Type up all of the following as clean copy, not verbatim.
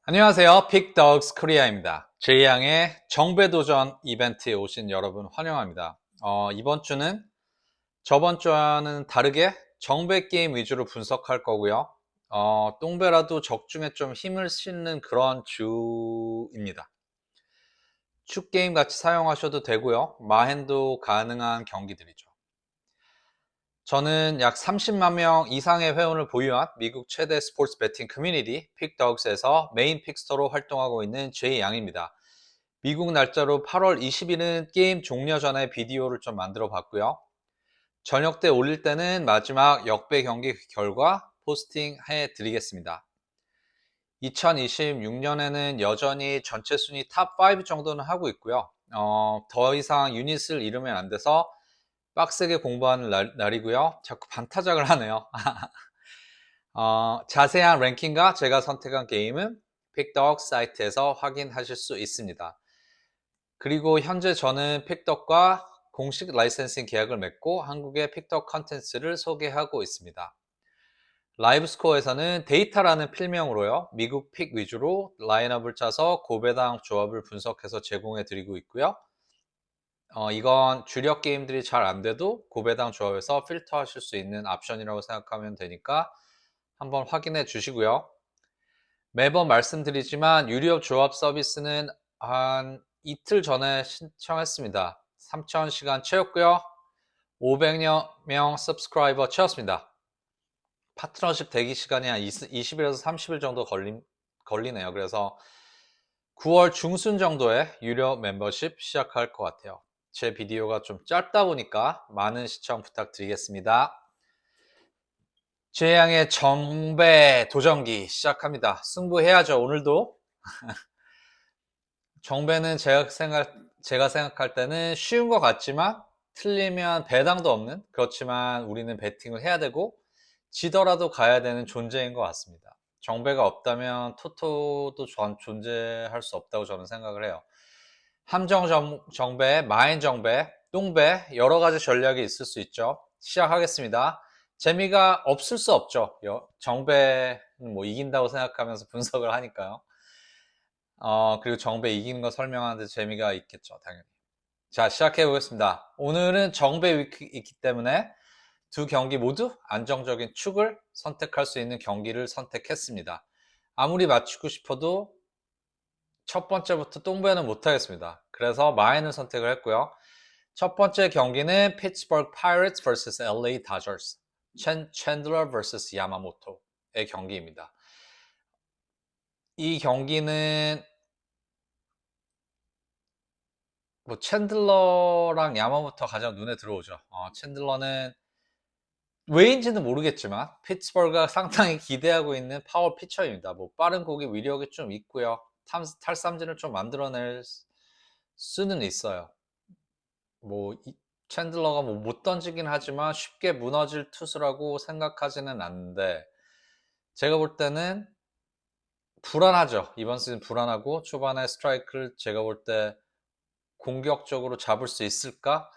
안녕하세요. 픽덕스 코리아입니다. 제2양의 정배도전 이벤트에 오신 여러분 환영합니다. 이번 주는 저번 주와는 다르게 정배 게임 위주로 분석할 거고요. 똥배라도 적중에 좀 힘을 싣는 그런 주입니다. 축게임 같이 사용하셔도 되고요. 마핸도 가능한 경기들이죠. 저는 약 30만 명 이상의 회원을 보유한 미국 최대 스포츠 베팅 커뮤니티 픽덕스에서 메인 픽스터로 활동하고 있는 제이양입니다. 미국 날짜로 8월 20일은 게임 종료 전에 비디오를 좀 만들어 봤고요. 저녁 때 올릴 때는 마지막 역배 경기 결과 포스팅 해 드리겠습니다. 2026년에는 여전히 전체 순위 탑5 정도는 하고 있고요. 더 이상 유닛을 잃으면 안 돼서 빡세게 공부하는 날이고요. 자꾸 반타작을 하네요. 자세한 랭킹과 제가 선택한 게임은 픽덕 사이트에서 확인하실 수 있습니다. 그리고 현재 저는 픽덕과 공식 라이센싱 계약을 맺고 한국의 픽덕 컨텐츠를 소개하고 있습니다. 라이브 스코어에서는 데이터라는 필명으로요. 미국 픽 위주로 라인업을 짜서 고배당 조합을 분석해서 제공해 드리고 있고요. 이건 주력 게임들이 잘 안 돼도 고배당 조합에서 필터 하실 수 있는 옵션이라고 생각하면 되니까 한번 확인해 주시고요. 매번 말씀드리지만 유료 조합 서비스는 한 이틀 전에 신청했습니다. 3,000시간 채웠고요. 500여 명 서브스크라이버 채웠습니다. 파트너십 대기 시간이 한 20일에서 30일 정도 걸리네요. 그래서 9월 중순 정도에 유료 멤버십 시작할 것 같아요. 제 비디오가 좀 짧다 보니까 많은 시청 부탁드리겠습니다. 제양의 정배 도전기 시작합니다. 승부해야죠, 오늘도. 정배는 제가 생각할 때는 쉬운 것 같지만 틀리면 배당도 없는, 그렇지만 우리는 배팅을 해야 되고 지더라도 가야 되는 존재인 것 같습니다. 정배가 없다면 토토도 존재할 수 없다고 저는 생각을 해요. 함정 정배, 마인 정배, 똥배 여러 가지 전략이 있을 수 있죠. 시작하겠습니다. 재미가 없을 수 없죠. 정배는 뭐 이긴다고 생각하면서 분석을 하니까요. 그리고 정배 이기는 거 설명하는데 재미가 있겠죠, 당연히. 자, 시작해 보겠습니다. 오늘은 정배 위크이기 때문에 두 경기 모두 안정적인 축을 선택할 수 있는 경기를 선택했습니다. 아무리 맞추고 싶어도 첫 번째부터 똥배는 못하겠습니다. 그래서 마인을 선택을 했고요. 첫 번째 경기는 피츠버그 파이러츠 vs LA 다저스, 챈들러 vs 야마모토의 경기입니다. 이 경기는 뭐 챈들러랑 야마모토 가장 눈에 들어오죠. 챈들러는 왜인지는 모르겠지만 피츠버그가 상당히 기대하고 있는 파워 피처입니다. 뭐 빠른 공격 위력이 좀 있고요. 탈삼진을 좀 만들어낼 수는 있어요. 뭐 챈들러가 뭐 못 던지긴 하지만 쉽게 무너질 투수라고 생각하지는 않는데 제가 볼 때는 불안하죠. 이번 시즌 불안하고 초반에 스트라이크를 제가 볼 때 공격적으로 잡을 수 있을까?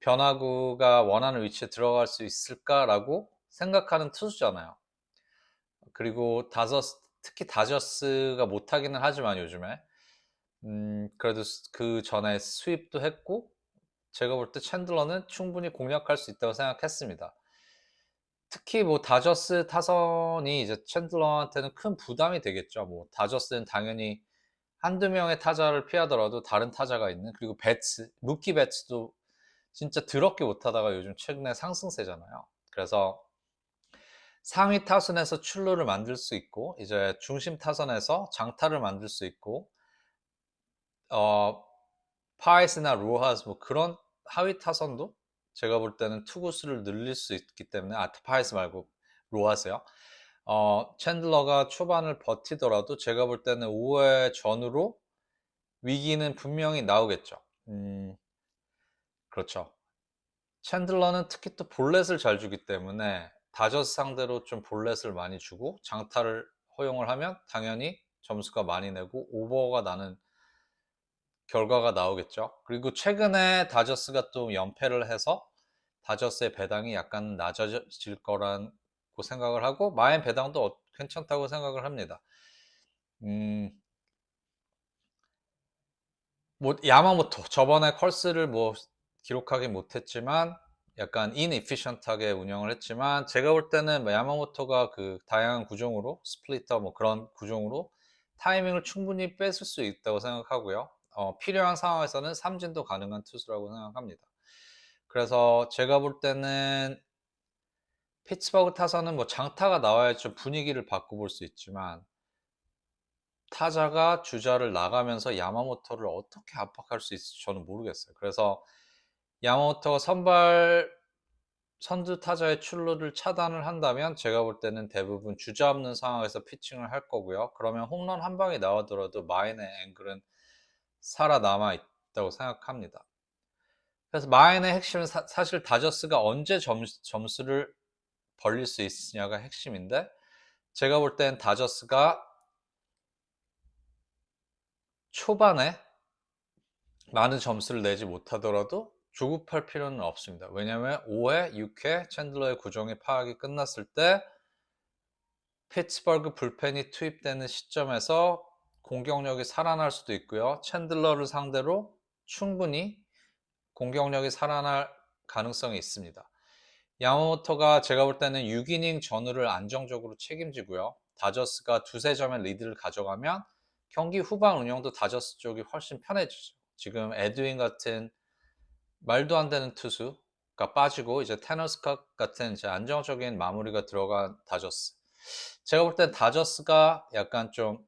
변화구가 원하는 위치에 들어갈 수 있을까라고 생각하는 투수잖아요. 그리고 특히 다저스가 못하기는 하지만 요즘에 그래도 그 전에 수입도 했고 제가 볼 때 챈들러는 충분히 공략할 수 있다고 생각했습니다. 특히 뭐 다저스 타선이 이제 챈들러한테는 큰 부담이 되겠죠. 뭐 다저스는 당연히 한두 명의 타자를 피하더라도 다른 타자가 있는, 그리고 무키 배츠도 진짜 더럽게 못하다가 요즘 최근에 상승세잖아요. 그래서 상위 타선에서 출루를 만들 수 있고 이제 중심 타선에서 장타를 만들 수 있고 파이스나 로하스 뭐 그런 하위 타선도 제가 볼 때는 투구수를 늘릴 수 있기 때문에 파이스 말고 로하스요. 챈들러가 초반을 버티더라도 제가 볼 때는 5회 전후로 위기는 분명히 나오겠죠. 그렇죠. 챈들러는 특히 또 볼넷을 잘 주기 때문에 다저스 상대로 좀 볼넷을 많이 주고 장타를 허용을 하면 당연히 점수가 많이 내고 오버가 나는 결과가 나오겠죠. 그리고 최근에 다저스가 또 연패를 해서 다저스의 배당이 약간 낮아질 거라고 생각을 하고 마인 배당도 괜찮다고 생각을 합니다. 음, 뭐 야마모토 저번에 컬스를 뭐 기록하기 못했지만 약간 inefficient하게 운영을 했지만 제가 볼 때는 뭐 야마모토가 그 다양한 구종으로 스플리터 뭐 그런 구종으로 타이밍을 충분히 뺏을 수 있다고 생각하고요. 필요한 상황에서는 삼진도 가능한 투수라고 생각합니다. 그래서 제가 볼 때는 피츠버그 타선은 뭐 장타가 나와야 좀 분위기를 바꿔볼 수 있지만 타자가 주자를 나가면서 야마모토를 어떻게 압박할 수 있을지 저는 모르겠어요. 그래서 야마모토가 선두 타자의 출루를 차단을 한다면 제가 볼 때는 대부분 주자 없는 상황에서 피칭을 할 거고요. 그러면 홈런 한 방이 나오더라도 마인의 앵글은 살아남아 있다고 생각합니다. 그래서 마인의 핵심은 사실 다저스가 언제 점수를 벌릴 수 있느냐가 핵심인데 제가 볼 땐 다저스가 초반에 많은 점수를 내지 못하더라도 조급할 필요는 없습니다. 왜냐하면 5회, 6회 챈들러의 구종의 파악이 끝났을 때 피츠버그 불펜이 투입되는 시점에서 공격력이 살아날 수도 있고요. 챈들러를 상대로 충분히 공격력이 살아날 가능성이 있습니다. 야마모토가 제가 볼 때는 6이닝 전후를 안정적으로 책임지고요. 다저스가 두세 점의 리드를 가져가면 경기 후반 운영도 다저스 쪽이 훨씬 편해지죠. 지금 에드윈 같은 말도 안 되는 투수가 빠지고 이제 테너스캅 같은 이제 안정적인 마무리가 들어간 다저스. 제가 볼 땐 다저스가 약간 좀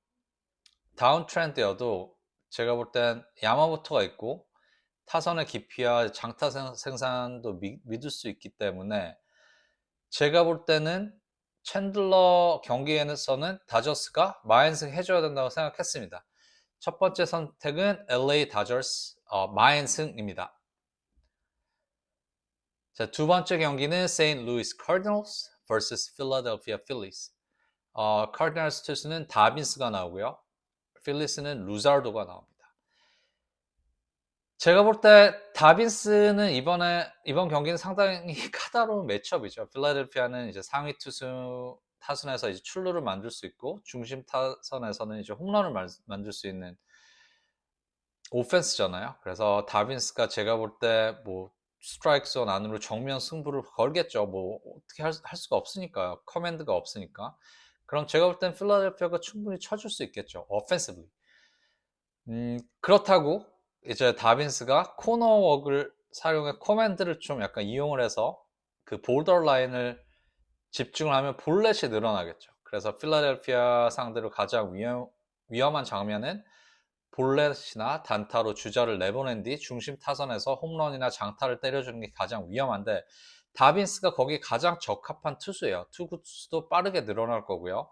다운 트렌드여도 제가 볼 땐 야마모토가 있고 타선의 깊이와 장타 생산도 믿을 수 있기 때문에 제가 볼 때는 챈들러 경기에서는 다저스가 마인승 해줘야 된다고 생각했습니다. 첫 번째 선택은 LA 다저스 마인승입니다. 자, 두 번째 경기는 세인트 루이스 카디널스 vs 필라델피아 필리스. 카디널스 투수는 다빈스가 나오고요. 필리스는 루자르도가 나옵니다. 제가 볼 때 다빈스는 이번 경기는 상당히 까다로운 매첩이죠. 필라델피아는 이제 상위 타선에서 이제 출루를 만들 수 있고 중심 타선에서는 이제 홈런을 만들 수 있는 오펜스잖아요. 그래서 다빈스가 제가 볼 때 뭐 스트라이크 존 안으로 정면 승부를 걸겠죠. 뭐 어떻게 할 수가 없으니까요. 커맨드가 없으니까. 그럼 제가 볼 땐 필라델피아가 충분히 쳐줄 수 있겠죠. 오펜시브리. 그렇다고 이제 다빈스가 코너웍을 사용해 커맨드를 좀 약간 이용을 해서 그 볼더 라인을 집중을 하면 볼넷이 늘어나겠죠. 그래서 필라델피아 상대로 가장 위험한 장면은 볼넷이나 단타로 주자를 내보낸 뒤 중심 타선에서 홈런이나 장타를 때려주는 게 가장 위험한데 다빈스가 거기에 가장 적합한 투수예요. 투구수도 빠르게 늘어날 거고요.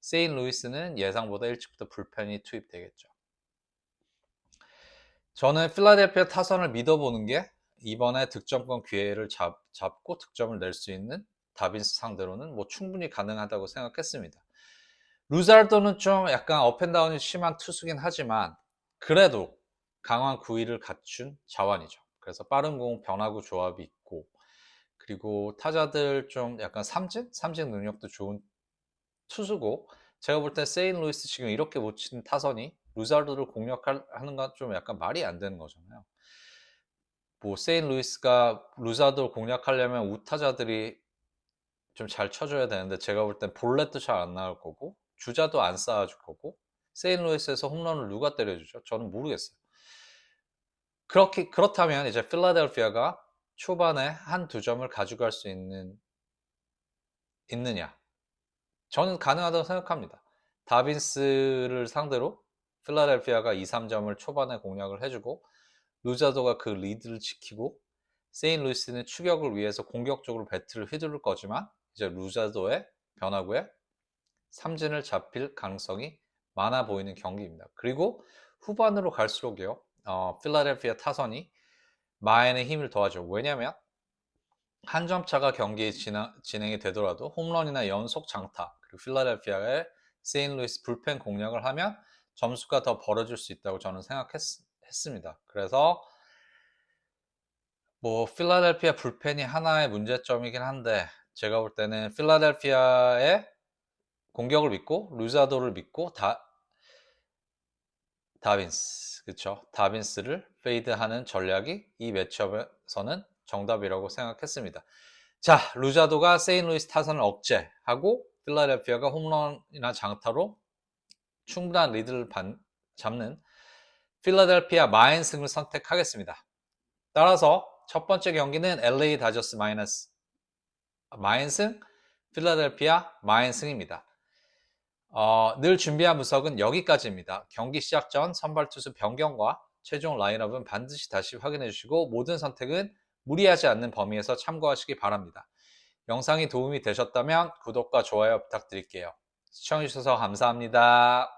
세인 루이스는 예상보다 일찍부터 불펜이 투입되겠죠. 저는 필라델피아 타선을 믿어보는 게 이번에 득점권 기회를 잡고 득점을 낼 수 있는 다빈스 상대로는 뭐 충분히 가능하다고 생각했습니다. 루잘도는 좀 약간 업앤다운이 심한 투수긴 하지만 그래도 강한 구위를 갖춘 자완이죠. 그래서 빠른 공 변화구 조합이 있고 그리고 타자들 좀 약간 삼진 능력도 좋은 투수고 제가 볼 때 세인 루이스 지금 이렇게 못 치는 타선이 루잘도를 공략하는 건 좀 약간 말이 안 되는 거잖아요. 뭐 세인 루이스가 루자도를 공략하려면 우타자들이 좀 잘 쳐줘야 되는데 제가 볼 땐 볼넷도 잘 안 나올 거고 주자도 안 쌓아줄 거고 세인루이스에서 홈런을 누가 때려주죠? 저는 모르겠어요. 그렇다면 이제 필라델피아가 초반에 한 두 점을 가져갈 수 있느냐? 저는 가능하다고 생각합니다. 다빈스를 상대로 필라델피아가 2, 3점을 초반에 공략을 해주고 루자도가 그 리드를 지키고 세인루이스는 추격을 위해서 공격적으로 배트를 휘두를 거지만 이제 루자도의 변화구에 삼진을 잡힐 가능성이 많아 보이는 경기입니다. 그리고 후반으로 갈수록요, 필라델피아 타선이 마인의 힘을 더하죠. 왜냐하면 한 점 차가 경기 진행이 되더라도 홈런이나 연속 장타 그리고 필라델피아의 세인루이스 불펜 공략을 하면 점수가 더 벌어질 수 있다고 저는 생각했습니다. 그래서 뭐 필라델피아 불펜이 하나의 문제점이긴 한데 제가 볼 때는 필라델피아의 공격을 믿고 루자도를 믿고 다빈스. 그쵸? 다빈스를 페이드하는 전략이 이 매치업에서는 정답이라고 생각했습니다. 자, 루자도가 세인루이스 타선을 억제하고 필라델피아가 홈런이나 장타로 충분한 리드를 잡는 필라델피아 마인승을 선택하겠습니다. 따라서 첫 번째 경기는 LA 다저스 마인승, 필라델피아 마인승입니다. 늘 준비한 분석은 여기까지입니다. 경기 시작 전 선발 투수 변경과 최종 라인업은 반드시 다시 확인해 주시고 모든 선택은 무리하지 않는 범위에서 참고하시기 바랍니다. 영상이 도움이 되셨다면 구독과 좋아요 부탁드릴게요. 시청해주셔서 감사합니다.